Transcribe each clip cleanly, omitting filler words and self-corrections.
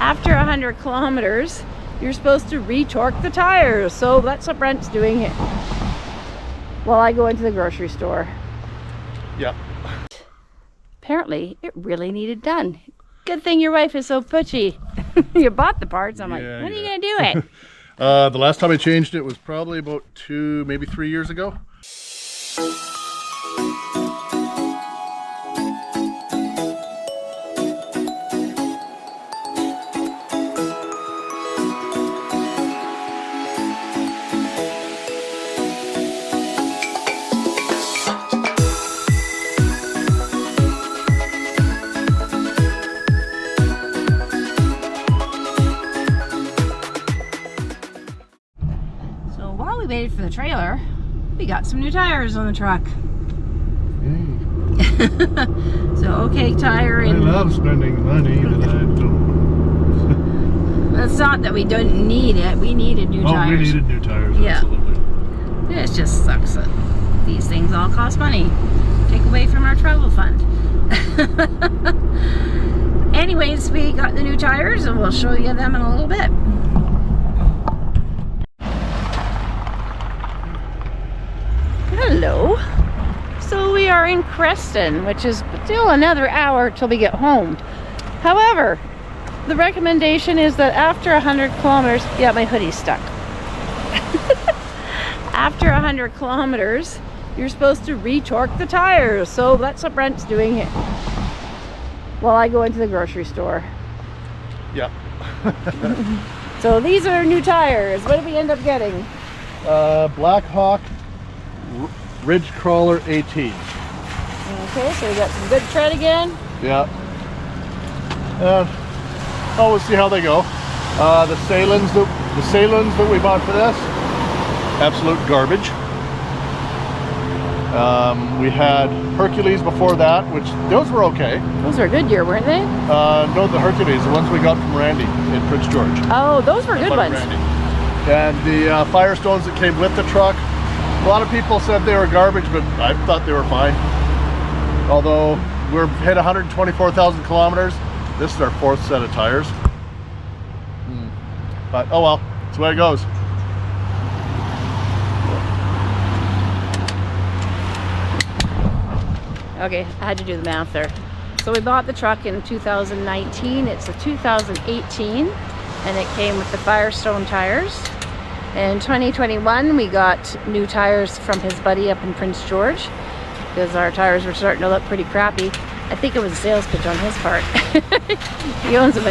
After 100 kilometers, you're supposed to re-torque the tires. So that's what Brent's doing here while I go into the grocery store. Yep. Apparently, it really needed done. Good thing your wife is so pushy. You bought the parts. I'm like, when are you going to do it? The last time I changed it was probably about 2, maybe 3 years ago. Waited for the trailer, we got some new tires on the truck. So okay tire and I love spending money that I don't. It's not that we didn't need it, we needed new tires. Oh, we needed new tires, yeah. Absolutely. It just sucks that these things all cost money. Take away from our travel fund. Anyways, we got the new tires and we'll show you them in a little bit. Hello. So we are in Creston, which is still another hour till we get home. However, the recommendation is that after 100 kilometers, yeah, my hoodie's stuck. After 100 kilometers, you're supposed to re-torque the tires. So that's what Brent's doing here while I go into the grocery store. Yep. So these are new tires. What did we end up getting? Black Hawk Ridge Crawler 18. Okay, so we got some good tread again. Yeah. We'll see how they go. The Salins that we bought for this, absolute garbage. We had Hercules before that, which those were okay. Those were Goodyear, weren't they? No, the Hercules, the ones we got from Randy in Prince George. Oh, those were good ones. Randy. And the Firestones that came with the truck, a lot of people said they were garbage, but I thought they were fine. Although we're hit 124,000 kilometers, this is our 4th set of tires. But oh well, that's the way it goes. Okay, I had to do the math there. So we bought the truck in 2019. It's a 2018, and it came with the Firestone tires. In 2021, we got new tires from his buddy up in Prince George because our tires were starting to look pretty crappy. I think it was a sales pitch on his part. He owns a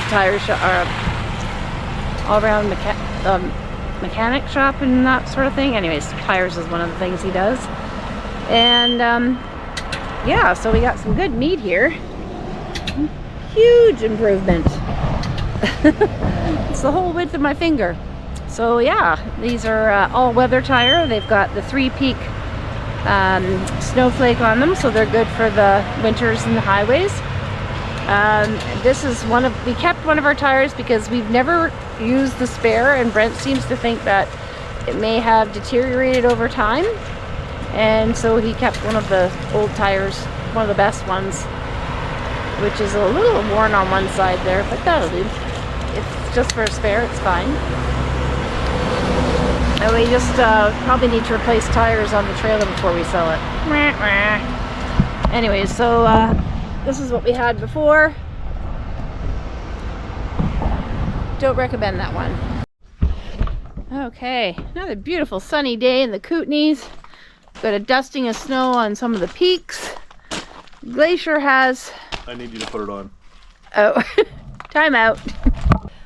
tire shop, or all-around mechanic shop and that sort of thing. Anyways, tires is one of the things he does. And yeah, so we got some good meat here. Huge improvement. It's the whole width of my finger. So yeah, these are all-weather tire. They've got the 3-peak snowflake on them, so they're good for the winters and the highways. This is we kept one of our tires because we've never used the spare, and Brent seems to think that it may have deteriorated over time, and so he kept one of the old tires, one of the best ones, which is a little worn on one side there, but that'll do. It's just for a spare, it's fine. And we just probably need to replace tires on the trailer before we sell it. Anyways, so this is what we had before. Don't recommend that one. Okay, another beautiful sunny day in the Kootenays. Got a dusting of snow on some of the peaks. Glacier has... I need you to put it on. Oh, time out.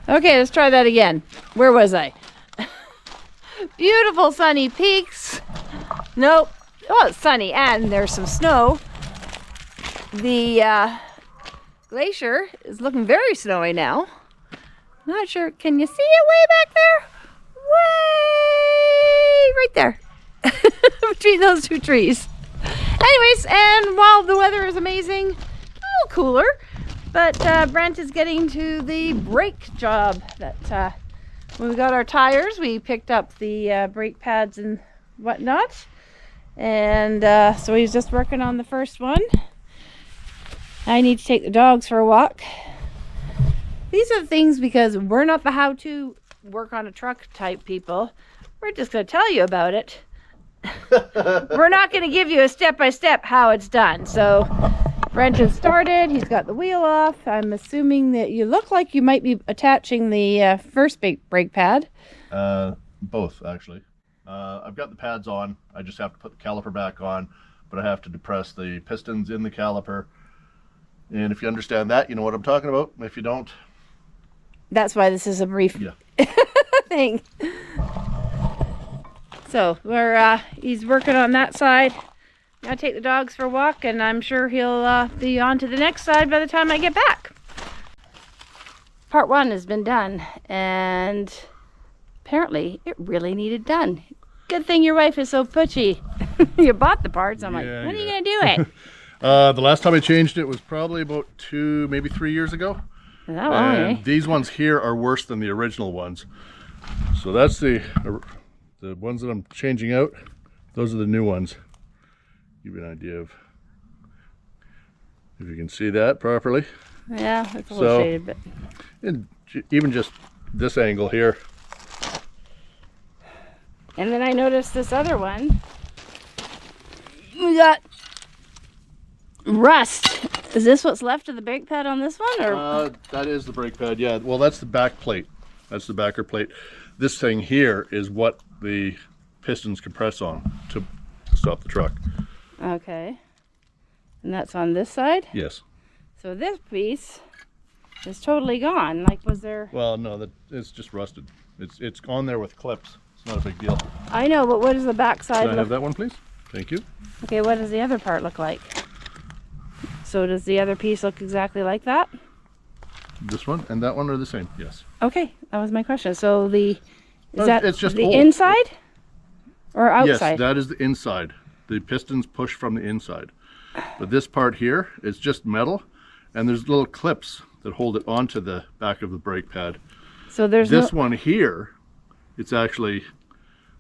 Okay, let's try that again. Where was I? Beautiful sunny peaks. Nope. Oh, it's sunny and there's some snow. The glacier is looking very snowy now. Not sure. Can you see it way back there? Way right there. Between those two trees. Anyways, and while the weather is amazing, a little cooler, but Brent is getting to the brake job. That when we got our tires, we picked up the brake pads and whatnot, and so he's just working on the first one. I need to take the dogs for a walk. These are the things, because we're not the how-to work on a truck type people. We're just going to tell you about it. We're not going to give you a step-by-step how it's done. So Brent has started. He's got the wheel off. I'm assuming that you look like you might be attaching the first brake pad. Both, actually. I've got the pads on. I just have to put the caliper back on, but I have to depress the pistons in the caliper. And if you understand that, you know what I'm talking about. If you don't, that's why this is a brief thing. So he's working on that side. I'll take the dogs for a walk, and I'm sure he'll be on to the next side by the time I get back. Part 1 has been done, and apparently it really needed done. Good thing your wife is so pushy. You bought the parts. I'm like, when are you going to do it? The last time I changed it was probably about 2, maybe 3 years ago. And these ones here are worse than the original ones. So that's the ones that I'm changing out. Those are the new ones. Give you an idea of if you can see that properly. Yeah, it's a little shaded, but even just this angle here. And then I noticed this other one. We got rust. Is this what's left of the brake pad on this one, or? That is the brake pad. Yeah. Well, that's the back plate. That's the backer plate. This thing here is what the pistons compress on to stop the truck. Okay. And that's on this side? Yes. So this piece is totally gone. Like, was there? Well, no, it's just rusted. It's on there with clips. It's not a big deal. I know, but what does the back side Can I have that one, please? Thank you. Okay, what does the other part look like? So does the other piece look exactly like that? This one and that one are the same, yes. Okay, that was my question. So is that it's just the old. Inside or outside? Yes, that is the inside. The pistons push from the inside. But this part here is just metal, and there's little clips that hold it onto the back of the brake pad. So there's this one here, it's actually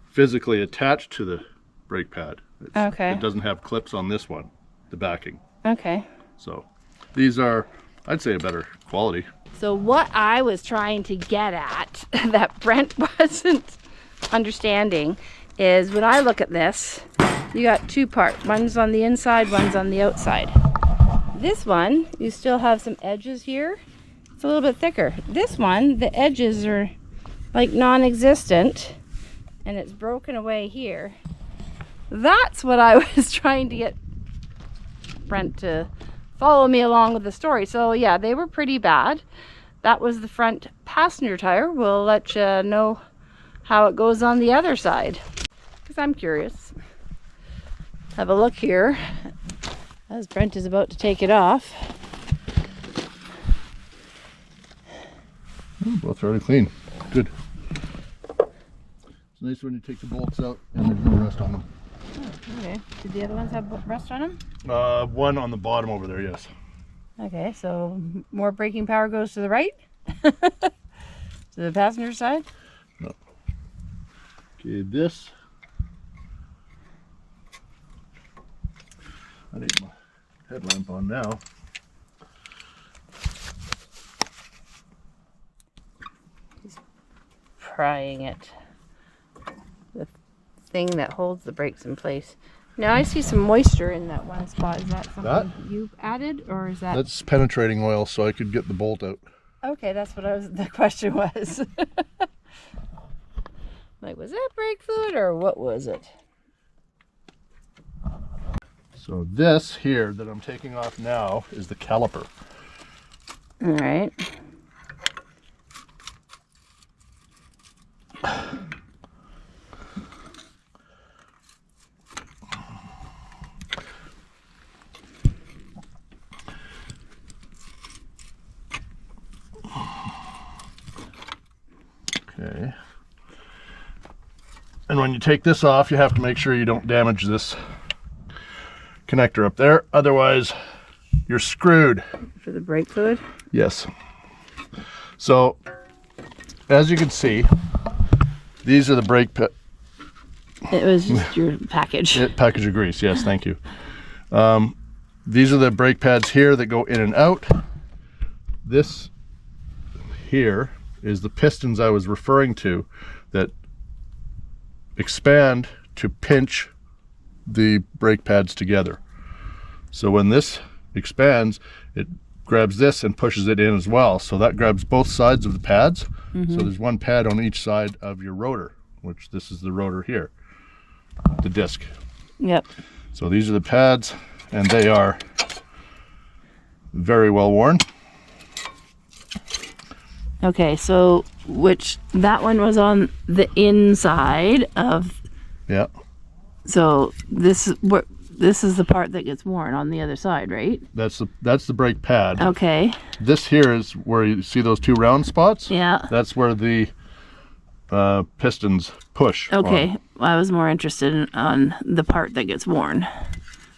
physically attached to the brake pad. Okay. It doesn't have clips on this one, the backing. Okay. So these are, I'd say, a better quality. So what I was trying to get at that Brent wasn't understanding is when I look at this, you got two parts. One's on the inside, one's on the outside. This one, you still have some edges here. It's a little bit thicker. This one, the edges are like non-existent, and it's broken away here. That's what I was trying to get Brent to follow me along with the story. So yeah, they were pretty bad. That was the front passenger tire. We'll let you know how it goes on the other side, because I'm curious. Have a look here as Brent is about to take it off. Both fairly clean. Good. It's nice when you take the bolts out and there's no rust on them. Oh, okay. Did the other ones have rust on them? One on the bottom over there, yes. Okay, so more braking power goes to the right? To the passenger side? No. Okay, this. I need my headlamp on now. He's prying it. The thing that holds the brakes in place. Now I see some moisture in that one spot. Is that something you've added, or is that? That's penetrating oil, so I could get the bolt out. Okay, that's what the question was. Like, was that brake fluid or what was it? So this here that I'm taking off now is the caliper. All right. Okay. And when you take this off, you have to make sure you don't damage this connector up there. Otherwise, you're screwed. For the brake fluid? Yes. So, as you can see, these are the brake It was just your package. package of grease. Yes, thank you. These are the brake pads here that go in and out. This here is the pistons I was referring to that expand to pinch the brake pads together. So when this expands, it grabs this and pushes it in as well. So that grabs both sides of the pads. So there's one pad on each side of your rotor, which this is the rotor here, the disc. Yep. So these are the pads, and they are very well worn. Okay, so that one was on the inside of. Yeah. So this is the part that gets worn on the other side, right? That's the brake pad. Okay. This here is where you see those two round spots. Yeah. That's where the pistons push. Okay. on. I was more interested on the part that gets worn.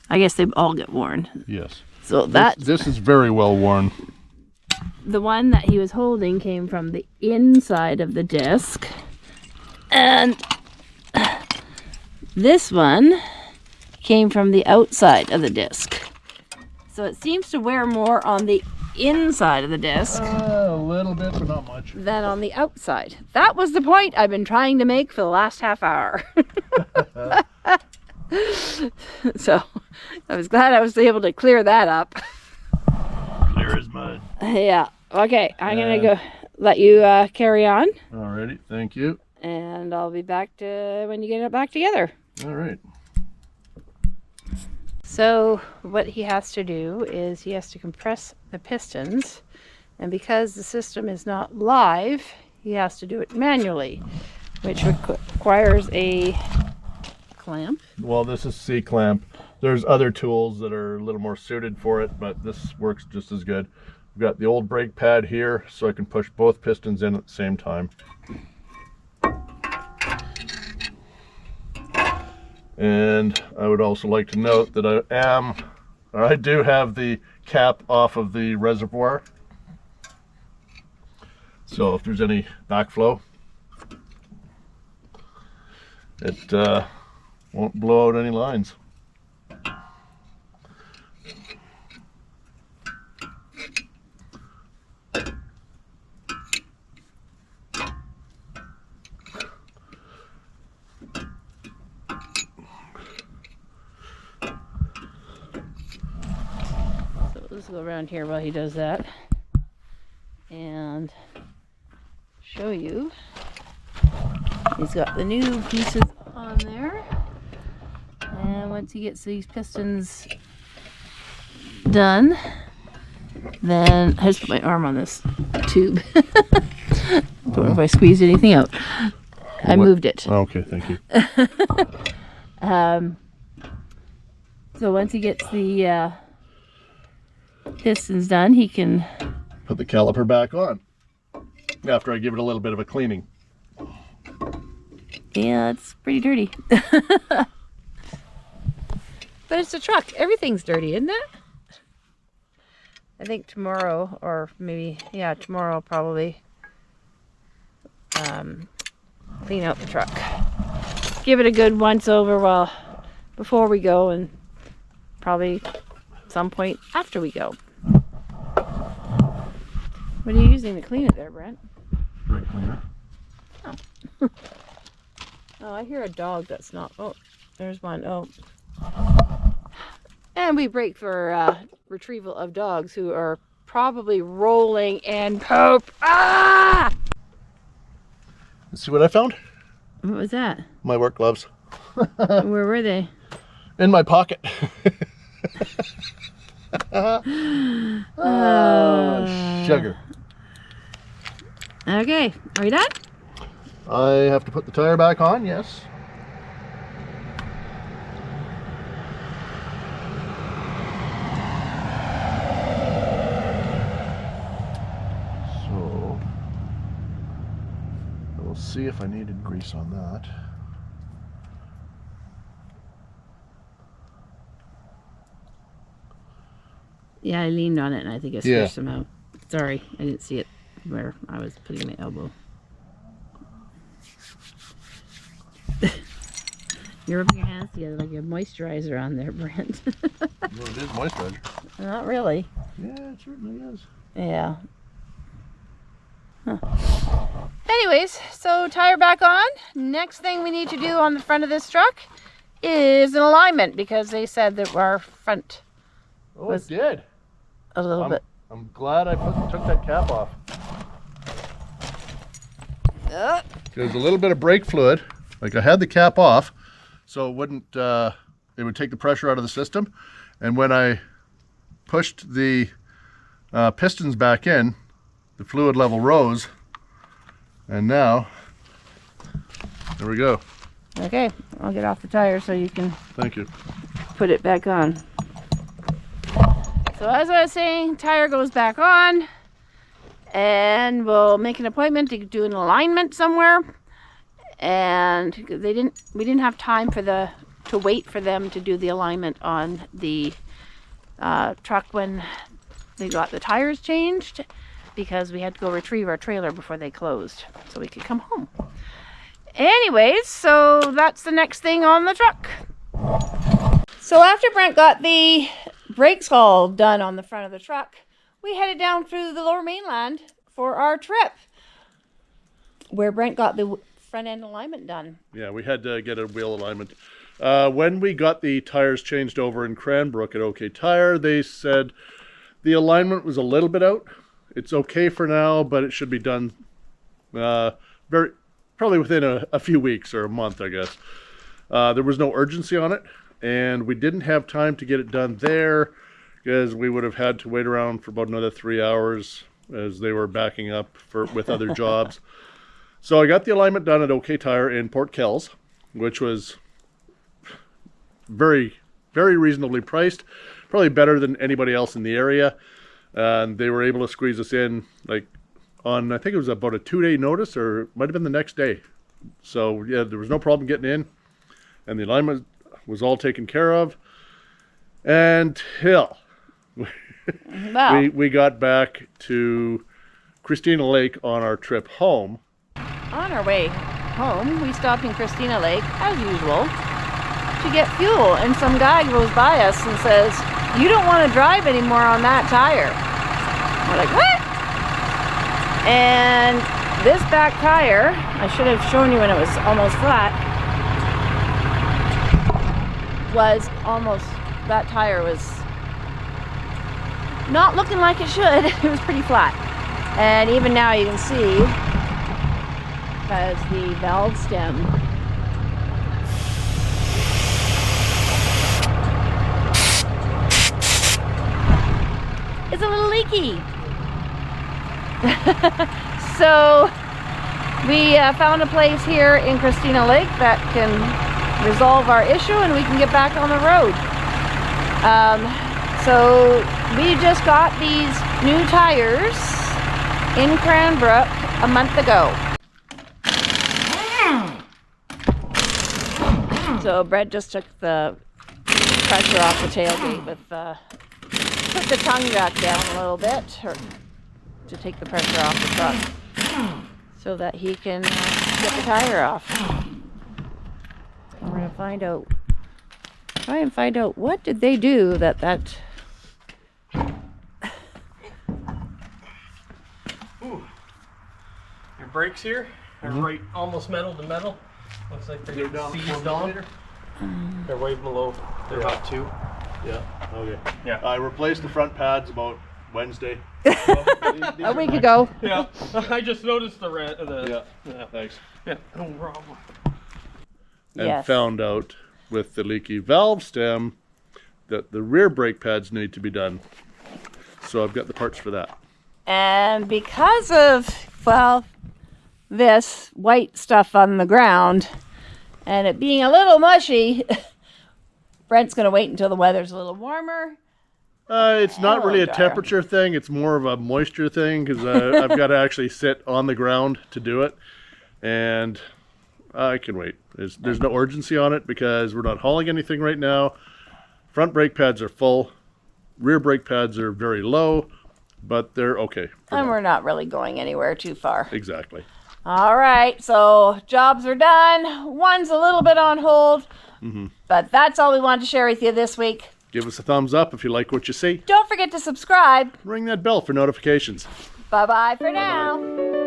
I guess they all get worn. Yes. So this is very well worn. The one that he was holding came from the inside of the disc, and this one came from the outside of the disc. So it seems to wear more on the inside of the disc A little bit, but not much. than on the outside. That was the point I've been trying to make for the last half hour. So I was glad I was able to clear that up. Clear as mud. Yeah. Okay, I'm gonna go let you carry on, Alrighty, thank you. and I'll be back to when you get it back together. All right. So what he has to do is he has to compress the pistons, and because the system is not live, he has to do it manually, which requires a clamp. Well, this is C-clamp. There's other tools that are a little more suited for it, but this works just as good. We've got the old brake pad here, so I can push both pistons in at the same time. And I would also like to note that I do have the cap off of the reservoir. So if there's any backflow, it won't blow out any lines. Let's go around here while he does that and show you. He's got the new pieces on there, and once he gets these pistons done, then I just put my arm on this tube. Don't know if I squeezed anything out. I moved it. Okay, thank you. So once he gets the pistons done, he can Put the caliper back on after I give it a little bit of a cleaning. Yeah, it's pretty dirty. But it's a truck. Everything's dirty, isn't it? I think tomorrow, or maybe, yeah, tomorrow I'll probably clean out the truck. Give it a good once over before we go, and probably some point after we go. What are you using to clean it there, Brent? Brake cleaner. Oh. Oh, I hear a dog that's not. Oh, there's one. Oh. And we break for retrieval of dogs who are probably rolling in poop. Ah! Let's see what I found. What was that? My work gloves. Where were they? In my pocket. Sugar. Okay, are you done? I have to put the tire back on, yes. So, we'll see if I needed grease on that. Yeah, I leaned on it and I think I squished them out. Sorry, I didn't see it where I was putting my elbow. You're rubbing your hands together like you have moisturizer on there, Brent. Well, it is moisturizer. Not really. Yeah, it certainly is. Yeah. Anyways, so tire back on. Next thing we need to do on the front of this truck is an alignment, because they said that our front it did. a little bit. I'm glad I took that cap off. There's a little bit of brake fluid. Like, I had the cap off, so it wouldn't. It would take the pressure out of the system. And when I pushed the pistons back in, the fluid level rose. And now, there we go. Okay, I'll get off the tire so you can Thank you. put it back on. So as I was saying, tire goes back on, and we'll make an appointment to do an alignment somewhere. And we didn't have time to wait for them to do the alignment on the truck when they got the tires changed, because we had to go retrieve our trailer before they closed so we could come home. Anyways, so that's the next thing on the truck. So after Brent got the brakes all done on the front of the truck, we headed down through the Lower Mainland for our trip, where Brent got the front end alignment done. Yeah, we had to get a wheel alignment. When we got the tires changed over in Cranbrook at OK Tire, they said the alignment was a little bit out. It's okay for now, but it should be done probably within a few weeks or a month, I guess. There was no urgency on it, and we didn't have time to get it done there, because we would have had to wait around for about another 3 hours as they were backing up with other jobs. So I got the alignment done at OK Tire in Port Kells, which was very, very reasonably priced, probably better than anybody else in the area. And they were able to squeeze us in, like, on, I think it was about a 2-day notice, or it might have been the next day. So yeah, there was no problem getting in, and the alignment was all taken care of until Wow. we got back to Christina Lake on our trip home. On our way home, we stopped in Christina Lake, as usual, to get fuel. And some guy goes by us and says, "You don't want to drive anymore on that tire." We're like, "What?" And this back tire, I should have shown you when it was almost flat, that tire was not looking like it should. It was pretty flat. And even now you can see, because the valve stem is a little leaky. So we found a place here in Christina Lake that can resolve our issue, and we can get back on the road. So we just got these new tires in Cranbrook a month ago. So Brett just took the pressure off the tailgate with put the tongue jack down a little bit to take the pressure off the truck, so that he can get the tire off. And we're gonna try and find out what did they do that. Ooh. Your brakes here are right almost metal to metal. Looks like they're seized on. They're way below. They're about 2. Yeah. Okay. Yeah. I replaced the front pads about Wednesday. A week ago. Yeah. I just noticed the red. Yeah. Thanks. Yeah. No problem. And Yes. found out with the leaky valve stem that the rear brake pads need to be done. So I've got the parts for that. And because of, well, this white stuff on the ground and it being a little mushy, Brent's going to wait until the weather's a little warmer. It's not really a dryer. temperature thing. It's more of a moisture thing, because I've got to actually sit on the ground to do it. And I can wait. There's no urgency on it, because we're not hauling anything right now. Front brake pads are full. Rear brake pads are very low, but they're okay. And we're not really going anywhere too far. Exactly. All right, so jobs are done. One's a little bit on hold, but that's all we wanted to share with you this week. Give us a thumbs up if you like what you see. Don't forget to subscribe. Ring that bell for notifications. Bye-bye for now.